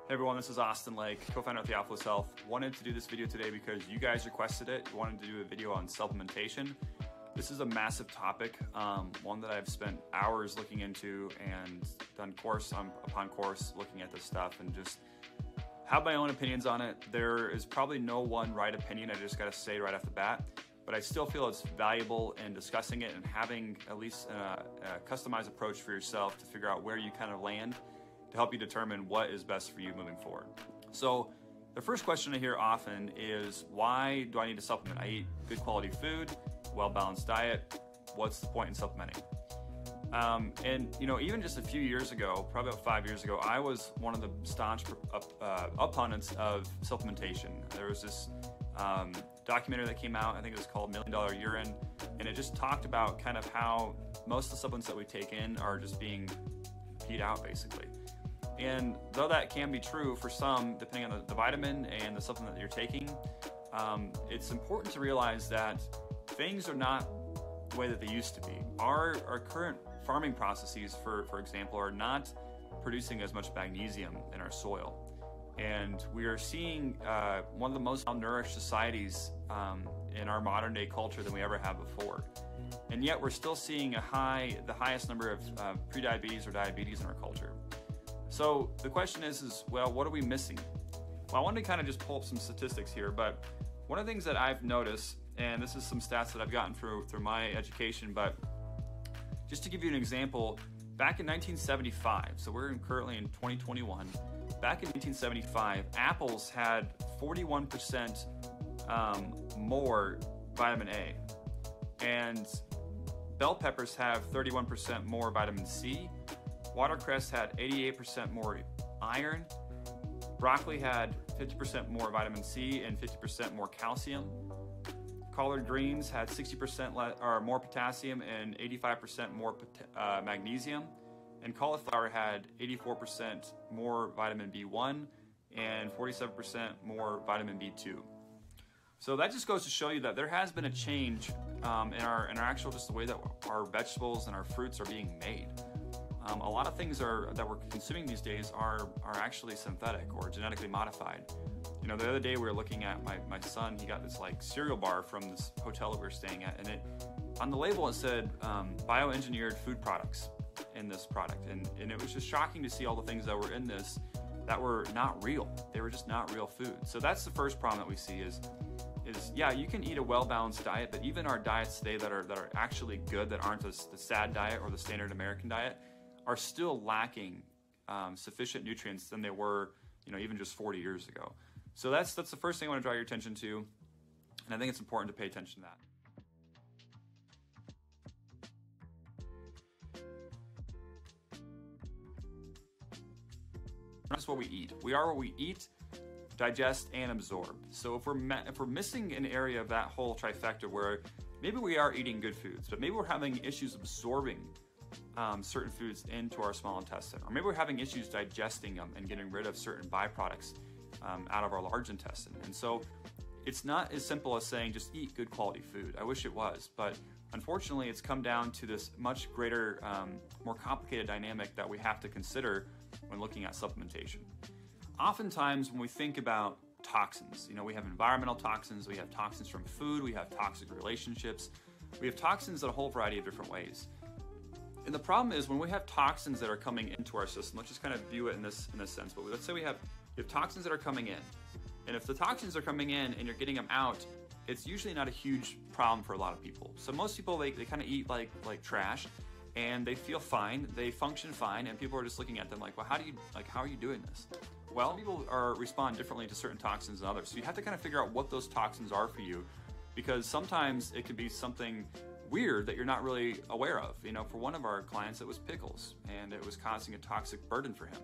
Hey everyone, this is Austin Lake, co-founder of Theophilus Health. Wanted to do this video today because you guys requested it. Wanted to do a video on supplementation. This is a massive topic, one that I've spent hours looking into and done course upon course looking at this stuff and just have my own opinions on it. There is probably no one right opinion, I just gotta say right off the bat, but I still feel it's valuable in discussing it and having at least a customized approach for yourself to figure out where you kind of land to help you determine what is best for you moving forward. So the first question I hear often is, why do I need to supplement? I eat good quality food, well-balanced diet. What's the point in supplementing? And you know, even just a few years ago, probably about 5 years ago, I was one of the staunch opponents of supplementation. There was this documentary that came out, I think it was called $1 Million Urine, and it just talked about kind of how most of the supplements that we take in are just being peed out basically. And though that can be true for some, depending on the vitamin and the supplement that you're taking, it's important to realize that things are not the way that they used to be. Our current farming processes, for example, are not producing as much magnesium in our soil. And we are seeing one of the most malnourished societies in our modern day culture than we ever have before. And yet we're still seeing the highest number of prediabetes or diabetes in our culture. So the question is, well, what are we missing? Well, I wanted to kind of just pull up some statistics here, but one of the things that I've noticed, and this is some stats that I've gotten through my education, but just to give you an example, back in 1975, so we're currently in 2021, back in 1975, apples had 41% more vitamin A, and bell peppers have 31% more vitamin C, watercress had 88% more iron, broccoli had 50% more vitamin C and 50% more calcium, collard greens had 60% more potassium and 85% more magnesium, and cauliflower had 84% more vitamin B1 and 47% more vitamin B2. So that just goes to show you that there has been a change in our actual, just the way that our vegetables and our fruits are being made. A lot of things that we're consuming these days are actually synthetic or genetically modified. You know, the other day we were looking at my son, he got this like cereal bar from this hotel that we were staying at, and on the label it said bioengineered food products in this product, and it was just shocking to see all the things that were in this that were not real. They were just not real food. So that's the first problem that we see is yeah, you can eat a well-balanced diet, but even our diets today that are actually good, that aren't the SAD diet or the standard American diet, are still lacking sufficient nutrients than they were, you know, even just 40 years ago. So that's the first thing I want to draw your attention to, and I think it's important to pay attention to that. Not just what we eat. We are what we eat, digest, and absorb. So if we're missing an area of that whole trifecta where maybe we are eating good foods, but maybe we're having issues absorbing certain foods into our small intestine, or maybe we're having issues digesting them and getting rid of certain byproducts out of our large intestine. And so it's not as simple as saying just eat good quality food. I wish it was, but unfortunately it's come down to this much greater, more complicated dynamic that we have to consider when looking at supplementation. Oftentimes when we think about toxins, you know, we have environmental toxins, we have toxins from food, we have toxic relationships, we have toxins in a whole variety of different ways. And the problem is when we have toxins that are coming into our system, let's just kind of view it in this sense, but let's say we have toxins that are coming in. And if the toxins are coming in and you're getting them out, it's usually not a huge problem for a lot of people. So most people, they kind of eat like trash and they feel fine, they function fine, and people are just looking at them like, well, how are you doing this? Well, some people respond differently to certain toxins than others. So you have to kind of figure out what those toxins are for you, because sometimes it could be something weird that you're not really aware of. You know, for one of our clients, it was pickles, and it was causing a toxic burden for him.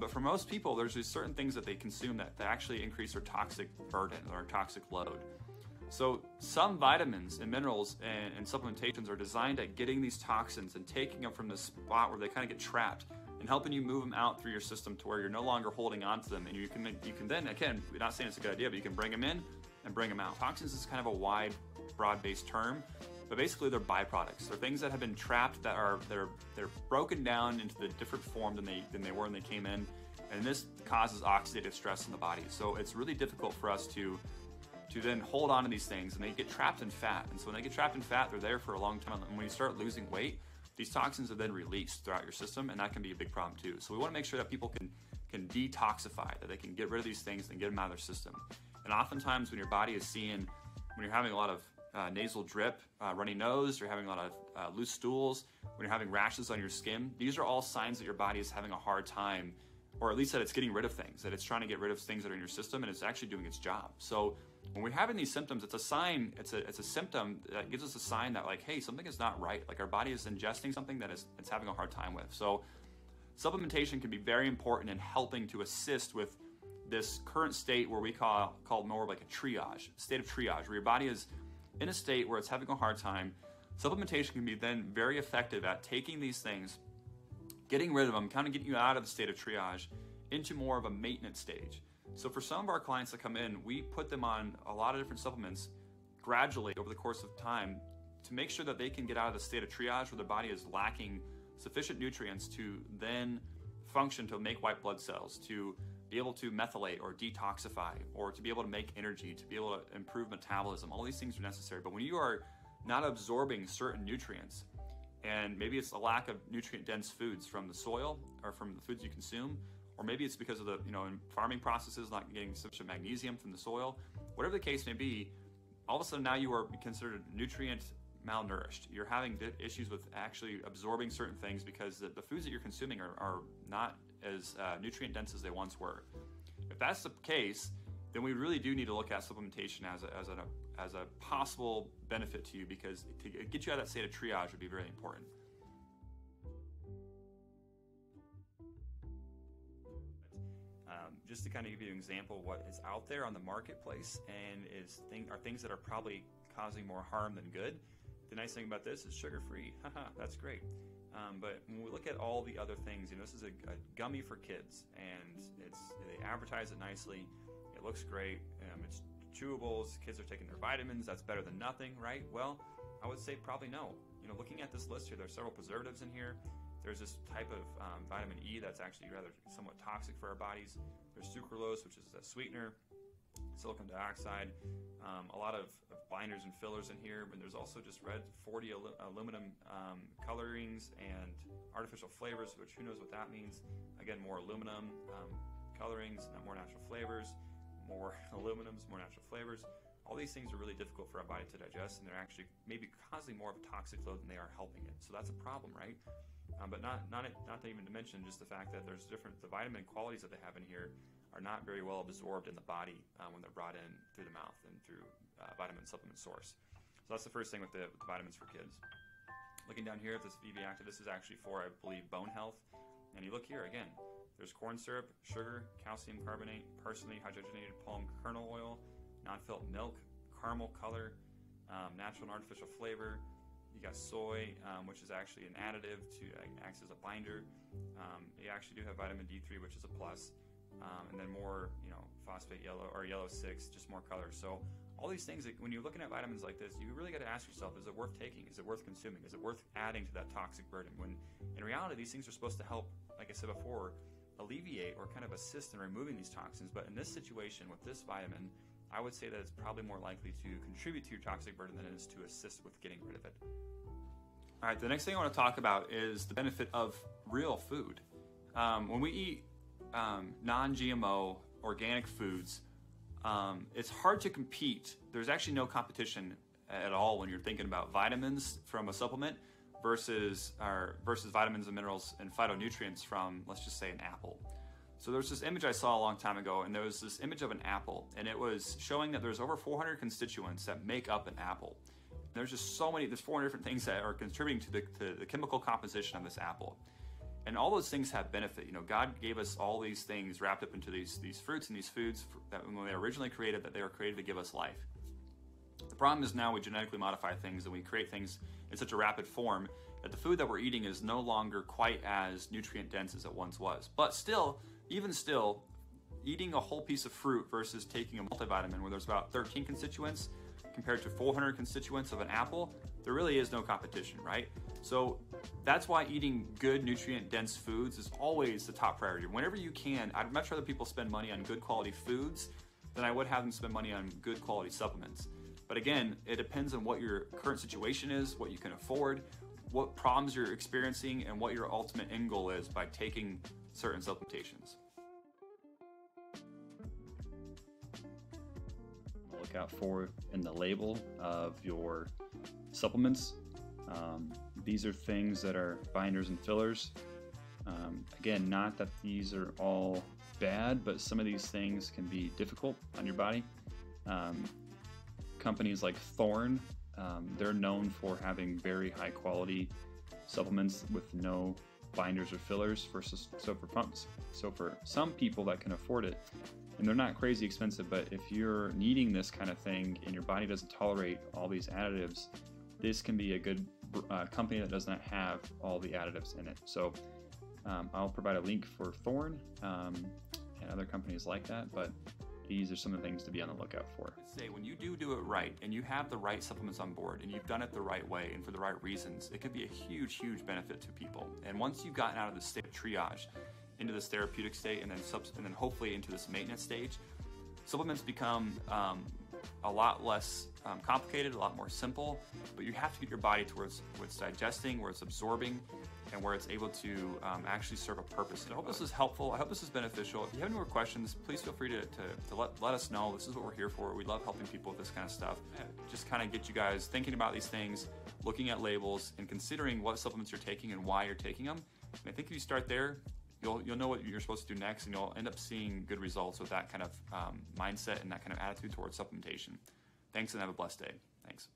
But for most people, there's just certain things that they consume that actually increase their toxic burden or toxic load. So some vitamins and minerals and supplementations are designed at getting these toxins and taking them from the spot where they kind of get trapped and helping you move them out through your system to where you're no longer holding on to them, and you can then, again, we're not saying it's a good idea, but you can bring them in and bring them out. Toxins is kind of a wide, broad-based term, but basically they're byproducts. They're things that have been trapped, that they're broken down into the different form than they were when they came in, And this causes oxidative stress in the body. So it's really difficult for us to then hold on to these things, and they get trapped in fat. And so when they get trapped in fat, they're there for a long time. And when you start losing weight, these toxins are then released throughout your system, and that can be a big problem too. So we want to make sure that people can detoxify, that they can get rid of these things and get them out of their system. And oftentimes when your body is seeing, when you're having a lot of nasal drip, runny nose, you're having a lot of loose stools, when you're having rashes on your skin, these are all signs that your body is having a hard time, or at least that it's getting rid of things, that it's trying to get rid of things that are in your system, and it's actually doing its job. So when we're having these symptoms, it's a sign, it's a symptom that gives us a sign that, like, hey, something is not right. Like, our body is ingesting something that it's having a hard time with. So supplementation can be very important in helping to assist with this current state where we call more of like a triage, state of triage, where your body is in a state where it's having a hard time. Supplementation can be then very effective at taking these things, getting rid of them, kind of getting you out of the state of triage into more of a maintenance stage. So for some of our clients that come in, we put them on a lot of different supplements gradually over the course of time to make sure that they can get out of the state of triage where their body is lacking sufficient nutrients to then function to make white blood cells, to be able to methylate or detoxify, or to be able to make energy, to be able to improve metabolism. All these things are necessary. But when you are not absorbing certain nutrients, and maybe it's a lack of nutrient-dense foods from the soil or from the foods you consume, or maybe it's because of the, in farming processes, not getting sufficient magnesium from the soil, whatever the case may be, all of a sudden now you are considered nutrient malnourished. You're having issues with actually absorbing certain things because the foods that you're consuming are not as nutrient dense as they once were. If that's the case, then we really do need to look at supplementation as a possible benefit to you, because to get you out of that state of triage would be very important. Just to kind of give you an example of what is out there on the marketplace and are things that are probably causing more harm than good. The nice thing about this is sugar-free. Haha, that's great. But when we look at all the other things, this is a gummy for kids, and they advertise it nicely. It looks great. It's chewables. Kids are taking their vitamins. That's better than nothing, right? Well, I would say probably no. Looking at this list here, there's several preservatives in here. There's this type of vitamin E that's actually rather somewhat toxic for our bodies. There's sucralose, which is a sweetener, silicon dioxide, a lot of binders and fillers in here, but there's also just red 40 aluminum colorings and artificial flavors, which who knows what that means. Again, more aluminum colorings, more natural flavors, more aluminums, more natural flavors. All these things are really difficult for our body to digest, and they're actually maybe causing more of a toxic load than they are helping it. So that's a problem, right? But not to even mention just the fact that the vitamin qualities that they have in here are not very well absorbed in the body when they're brought in through the mouth and through vitamin supplement source. So that's the first thing with the vitamins for kids. Looking down here at this VB Active, this is actually for, I believe, bone health. And you look here again, there's corn syrup, sugar, calcium carbonate, parsley, hydrogenated palm kernel oil, non-felt milk, caramel color, natural and artificial flavor. You got soy, which is actually an additive to acts as a binder. You actually do have vitamin D3, which is a plus, and then more, phosphate yellow or yellow 6, just more color. So all these things, when you're looking at vitamins like this, you really got to ask yourself: is it worth taking? Is it worth consuming? Is it worth adding to that toxic burden? When in reality, these things are supposed to help, like I said before, alleviate or kind of assist in removing these toxins. But in this situation with this vitamin, I would say that it's probably more likely to contribute to your toxic burden than it is to assist with getting rid of it. All right, the next thing I want to talk about is the benefit of real food. When we eat non-GMO organic foods, it's hard to compete. There's actually no competition at all when you're thinking about vitamins from a supplement versus vitamins and minerals and phytonutrients from, let's just say, an apple. So there's this image I saw a long time ago, and there was this image of an apple, and it was showing that there's over 400 constituents that make up an apple. There's just so many, there's 400 different things that are contributing to the chemical composition of this apple. And all those things have benefit. God gave us all these things wrapped up into these fruits and these foods that when they were originally created, that they were created to give us life. The problem is now we genetically modify things and we create things in such a rapid form that the food that we're eating is no longer quite as nutrient dense as it once was. But still, even still, eating a whole piece of fruit versus taking a multivitamin where there's about 13 constituents compared to 400 constituents of an apple there really is no competition, right? So that's why eating good nutrient-dense foods is always the top priority. Whenever you can, I'd much rather people spend money on good quality foods than I would have them spend money on good quality supplements. But again, it depends on what your current situation is, what you can afford, what problems you're experiencing, and what your ultimate end goal is by taking certain supplementations. Look out for in the label of your supplements. These are things that are binders and fillers. Again, not that these are all bad, but some of these things can be difficult on your body. Companies like Thorne, they're known for having very high quality supplements with no binders or fillers so for some people that can afford it, and they're not crazy expensive, but if you're needing this kind of thing and your body doesn't tolerate all these additives, this can be a good company that does not have all the additives in it. So I'll provide a link for Thorne and other companies like that, but these are some of the things to be on the lookout for. Say, when you do it right and you have the right supplements on board and you've done it the right way and for the right reasons, it could be a huge benefit to people. And once you've gotten out of the state of triage into this therapeutic state and then hopefully into this maintenance stage, supplements become a lot less complicated, a lot more simple, but you have to get your body to where it's digesting, where it's absorbing, and where it's able to actually serve a purpose. And I hope this is helpful. I hope this is beneficial. If you have any more questions, please feel free to let us know. This is what we're here for. We love helping people with this kind of stuff. Just kind of get you guys thinking about these things, looking at labels, and considering what supplements you're taking and why you're taking them. And I think if you start there, you'll know what you're supposed to do next, and you'll end up seeing good results with that kind of mindset and that kind of attitude towards supplementation. Thanks, and have a blessed day. Thanks.